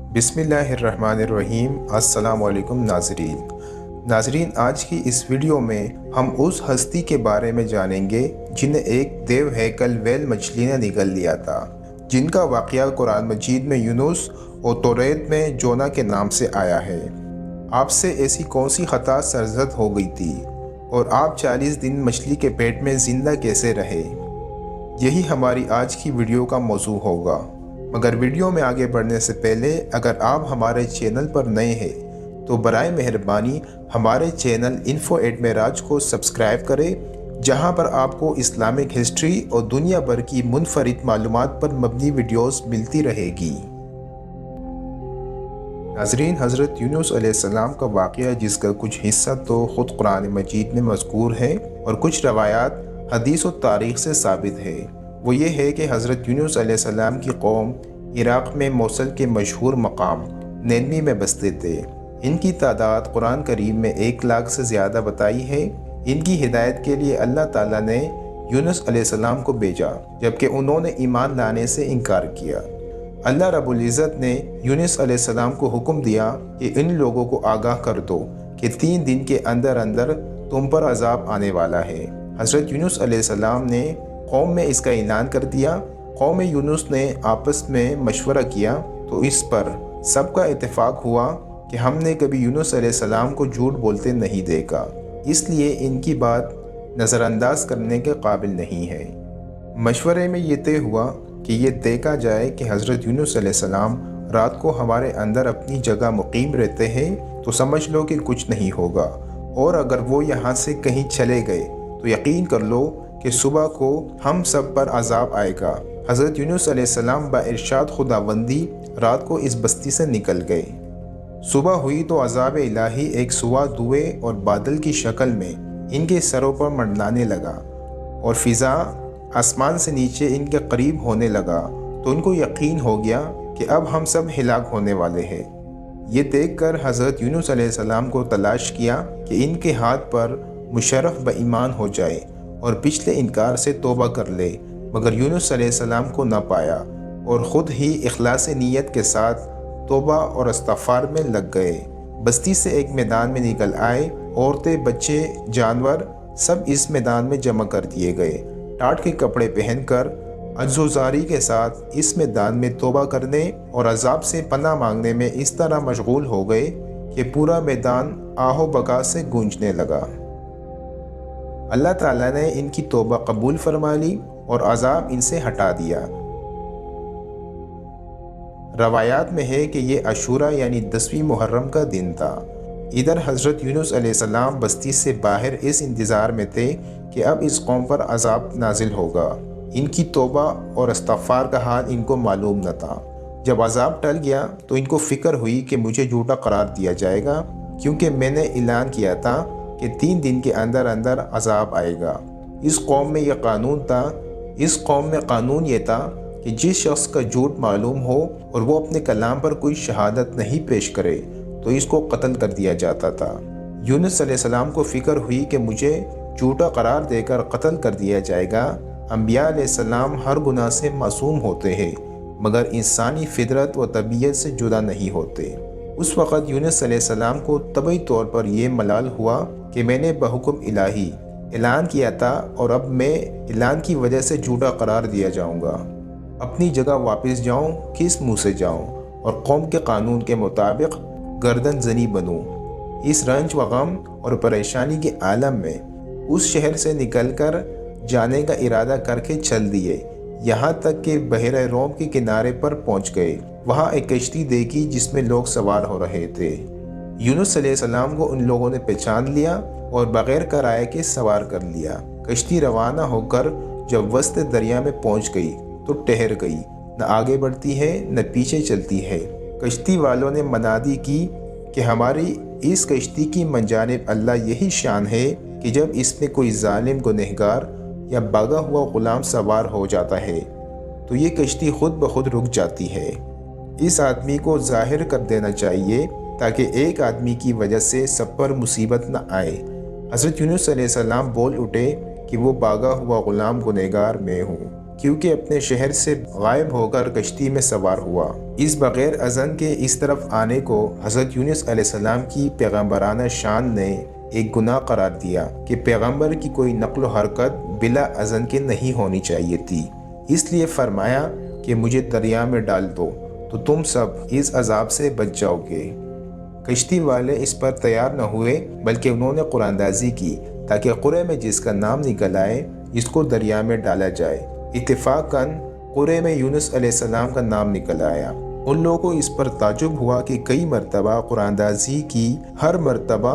बिस्मिल्लाहिर्रहमानिर्रहीम। अस्सलाम वालेकुम नाज़रीन, आज की इस वीडियो में हम उस हस्ती के बारे में जानेंगे जिन्हें एक देव हैकल व्हेल मछली ने निगल लिया था, जिनका वाक़या कुरान मजीद में यूनुस और तौरेत में जोना के नाम से आया है। आपसे ऐसी कौन सी ख़ता सरज़द हो गई थी और आप 40 दिन मछली के पेट में ज़िंदा कैसे रहे? यही हमारी आज की वीडियो का मौजू होगा। मगर वीडियो में आगे बढ़ने से पहले अगर आप हमारे चैनल पर नए हैं तो बराए मेहरबानी हमारे चैनल info@मेराज को सब्सक्राइब करें, जहां पर आपको इस्लामिक हिस्ट्री और दुनिया भर की मुनफरिद मालूमात पर मबनी वीडियोस मिलती रहेगी। नाज़रीन, हज़रत यूनुस अलैहिस्सलाम का वाक़या, जिसका कुछ हिस्सा तो ख़ुद कुरान मजीद में मज़कूर है और कुछ रवायात हदीस और तारीख़ से साबित है, वो ये है कि हज़रत यूनुस अलैहिस्सलाम की कौम इराक़ में मोसल के मशहूर मकाम नैनवी में बसते थे। इनकी तादाद कुरान करीम में 1 लाख से ज़्यादा बताई है। इनकी हिदायत के लिए अल्लाह ताला ने यूनुस अलैहिस्सलाम को भेजा, जबकि उन्होंने ईमान लाने से इनकार किया। अल्लाह रब्बुल इज़्ज़त ने यूनुस अलैहिस्सलाम को हुक्म दिया कि इन लोगों को आगाह कर दो कि 3 दिन के अंदर अंदर तुम पर अजाब आने वाला है। हज़रत यूनुस अलैहिस्सलाम ने कौम में इसका ऐलान कर दिया। कौम यूनुस ने आपस में मशवरा किया तो इस पर सबका इत्तेफाक हुआ कि हमने कभी यूनुस अलैहिस्सलाम को झूठ बोलते नहीं देखा, इसलिए इनकी बात नज़रअंदाज करने के काबिल नहीं है। मशवरे में ये तय हुआ कि ये देखा जाए कि हज़रत यूनुस अलैहिस्सलाम रात को हमारे अंदर अपनी जगह मुकीम रहते हैं तो समझ लो कि कुछ नहीं होगा, और अगर वो यहाँ से कहीं चले गए तो यकीन कर लो कि सुबह को हम सब पर अजाब आएगा। हज़रत यूनुस अलैहिस्सलाम बाइरशाद खुदाबंदी रात को इस बस्ती से निकल गए। सुबह हुई तो अजाब इलाही एक सुवा धुएं और बादल की शक्ल में इनके सरों पर मंडलाने लगा और फ़िज़ा आसमान से नीचे इनके करीब होने लगा, तो इनको यकीन हो गया कि अब हम सब हिलाक होने वाले हैं। ये देखकर हज़रत यूनुस अलैहिस्सलाम को तलाश किया कि इनके हाथ पर मुशर्रफ बईमान हो जाए और पिछले इनकार से तौबा कर ले, मगर यूनुस अलैहिस्सलाम को न पाया और ख़ुद ही इखलास नीयत के साथ तौबा और इस्तिग़फ़ार में लग गए। बस्ती से एक मैदान में निकल आए। औरतें, बच्चे, जानवर सब इस मैदान में जमा कर दिए गए। टाट के कपड़े पहनकर अज़्ज़ोज़ारी के साथ इस मैदान में तौबा करने और अजाब से पनाह मांगने में इस तरह मशगूल हो गए कि पूरा मैदान आहो बका से गूंजने लगा। अल्लाह ताला ने इनकी तौबा कबूल फरमा ली और अजाब इनसे हटा दिया। रवायात में है कि ये अशूरा यानी 10वीं मुहर्रम का दिन था। इधर हज़रत यूनुस अलैहिस्सलाम बस्ती से बाहर इस इंतज़ार में थे कि अब इस कौम पर अजाब नाजिल होगा। इनकी तौबा और इस्तिग़फ़ार का हाल इनको मालूम न था। जब अजाब टल गया तो इनको फ़िक्र हुई कि मुझे झूठा करार दिया जाएगा, क्योंकि मैंने ऐलान किया था कि 3 दिन के अंदर अंदर अजाब आएगा। इस कौम में कानून ये था कि जिस शख्स का झूठ मालूम हो और वो अपने कलाम पर कोई शहादत नहीं पेश करे तो इसको कत्ल कर दिया जाता था। यूनुस अलैहिस्सलाम को फ़िक्र हुई कि मुझे झूठा करार देकर कत्ल कर दिया जाएगा। अंबिया अलैहिस्सलाम हर गुनाह से मासूम होते हैं, मगर इंसानी फितरत व तबीयत से जुदा नहीं होते। उस वक़्त यूनुस अलैहिस्सलाम को तबई तौर पर यह मलाल हुआ कि मैंने बहुकुम इलाही ऐलान किया था और अब मैं ऐलान की वजह से झूठा करार दिया जाऊंगा। अपनी जगह वापस जाऊं, किस मुंह से जाऊं और कौम के कानून के मुताबिक गर्दन जनी बनूं। इस रंज व गम और परेशानी के आलम में उस शहर से निकलकर जाने का इरादा करके चल दिए, यहाँ तक कि बहरे रोम के किनारे पर पहुँच गए। वहाँ एक कश्ती देखी जिसमें लोग सवार हो रहे थे। यूनुस अलैहिस्सलाम को उन लोगों ने पहचान लिया और बग़ैर किराए के सवार कर लिया। कश्ती रवाना होकर जब वस्त दरिया में पहुंच गई तो ठहर गई, न आगे बढ़ती है न पीछे चलती है। कश्ती वालों ने मनादी की कि हमारी इस कश्ती की मंजानिब अल्लाह यही शान है कि जब इसमें कोई जालिम गुनहगार या भागा हुआ ग़ुलाम सवार हो जाता है तो ये कश्ती खुद ब खुद रुक जाती है। इस आदमी को ज़ाहिर कर देना चाहिए ताकि एक आदमी की वजह से सब पर मुसीबत न आए। हज़रत यूनुस अलैहिस्सलाम बोल उठे कि वो भागा हुआ ग़ुलाम गुनहगार मैं हूँ। کیونکہ اپنے شہر سے غائب ہو کر کشتی میں سوار ہوا۔ اس بغیر اذن کے اس طرف آنے کو حضرت یونس علیہ السلام کی پیغمبرانہ شان نے ایک گناہ قرار دیا کہ پیغمبر کی کوئی نقل و حرکت بلا اذن کے نہیں ہونی چاہیے تھی۔ اس لیے فرمایا کہ مجھے دریا میں ڈال دو تو تم سب اس عذاب سے بچ جاؤ گے۔ کشتی والے اس پر تیار نہ ہوئے، بلکہ انہوں نے قرآن اندازی کی تاکہ قرے میں جس کا نام نکل آئے اس کو دریا میں ڈالا جائے۔ اتفاقاً قرے میں یونس علیہ السلام کا نام نکل آیا۔ ان لوگوں کو اس پر تعجب ہوا کہ کئی مرتبہ قرآن اندازی کی، ہر مرتبہ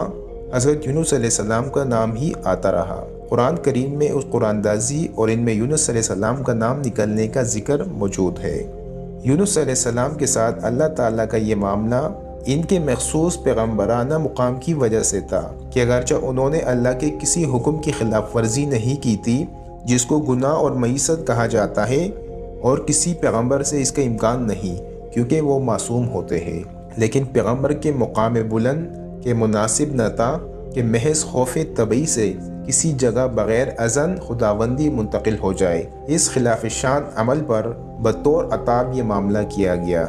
حضرت یونس علیہ السلام کا نام ہی آتا رہا۔ قرآن کریم میں اس قرآن اندازی اور ان میں یونس علیہ السلام کا نام نکلنے کا ذکر موجود ہے۔ یونس علیہ السلام کے ساتھ اللہ تعالیٰ کا یہ معاملہ ان کے مخصوص پیغمبرانہ مقام کی وجہ سے تھا کہ اگرچہ انہوں نے اللہ کے کسی حکم کی خلاف ورزی نہیں کی تھی جس کو گناہ اور معیشت کہا جاتا ہے، اور کسی پیغمبر سے اس کا امکان نہیں کیونکہ وہ معصوم ہوتے ہیں، لیکن پیغمبر کے مقام بلند کے مناسب نہ تھا کہ محض خوف طبعی سے کسی جگہ بغیر اذن خداوندی منتقل ہو جائے۔ اس خلاف شان عمل پر بطور عتاب یہ معاملہ کیا گیا۔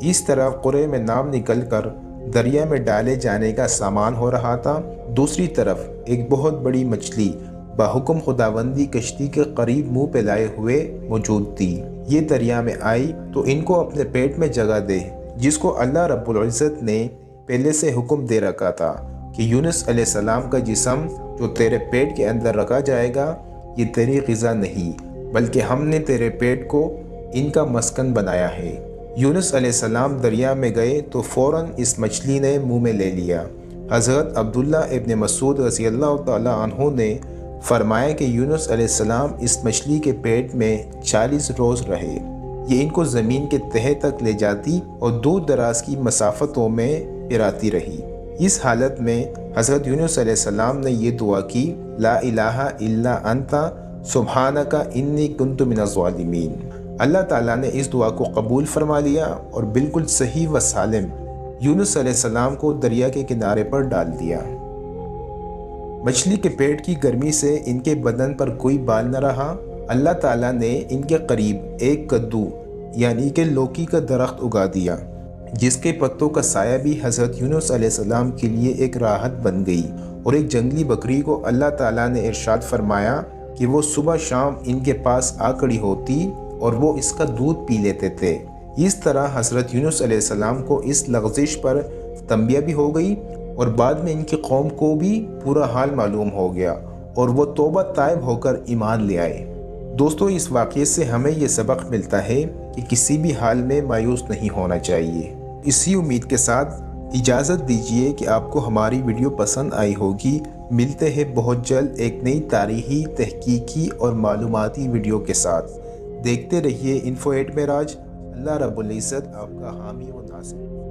اس طرح قرے میں نام نکل کر دریا میں ڈالے جانے کا سامان ہو رہا تھا، دوسری طرف ایک بہت بڑی مچھلی بحکم خداوندی کشتی کے قریب منہ پہ لائے ہوئے موجود تھی۔ یہ دریا میں آئی تو ان کو اپنے پیٹ میں جگہ دے، جس کو اللہ رب العزت نے پہلے سے حکم دے رکھا تھا کہ یونس علیہ السلام کا جسم جو تیرے پیٹ کے اندر رکھا جائے گا یہ تیری غذا نہیں، بلکہ ہم نے تیرے پیٹ کو ان کا مسکن بنایا ہے۔ یونس علیہ السلام دریا میں گئے تو فوراً اس مچھلی نے منہ میں لے لیا۔ حضرت عبداللہ ابن مسعود رضی اللہ تعالیٰ عنہ نے فرمایا کہ یونس علیہ السلام اس مچھلی کے پیٹ میں 40 روز رہے۔ یہ ان کو زمین کے تہہ تک لے جاتی اور دور دراز کی مسافتوں میں پھراتی رہی۔ اس حالت میں حضرت یونس علیہ السلام نے یہ دعا کی، لا الہ الا انت سبحانک انی کنت من الظالمین۔ اللہ تعالیٰ نے اس دعا کو قبول فرما لیا اور بالکل صحیح و سالم یونس علیہ السلام کو دریا کے کنارے پر ڈال دیا۔ مچھلی کے پیٹ کی گرمی سے ان کے بدن پر کوئی بال نہ رہا۔ اللہ تعالیٰ نے ان کے قریب ایک کدو یعنی کہ لوکی کا درخت اگا دیا، جس کے پتوں کا سایہ بھی حضرت یونس علیہ السلام کے لیے ایک راحت بن گئی، اور ایک جنگلی بکری کو اللہ تعالیٰ نے ارشاد فرمایا کہ وہ صبح شام ان کے پاس آ کھڑی ہوتی اور وہ اس کا دودھ پی لیتے تھے۔ اس طرح حضرت یونس علیہ السلام کو اس لغزش پر تنبیہ بھی ہو گئی، اور بعد میں ان کی قوم کو بھی پورا حال معلوم ہو گیا اور وہ توبہ تائب ہو کر ایمان لے آئے۔ دوستو، اس واقعے سے ہمیں یہ سبق ملتا ہے کہ کسی بھی حال میں مایوس نہیں ہونا چاہیے۔ اسی امید کے ساتھ اجازت دیجیے کہ آپ کو ہماری ویڈیو پسند آئی ہوگی۔ ملتے ہیں بہت جلد ایک نئی تاریخی، تحقیقی اور معلوماتی ویڈیو کے ساتھ۔ دیکھتے رہیے Info 8 معراج۔ اللہ رب العزت آپ کا حامی و ناصر۔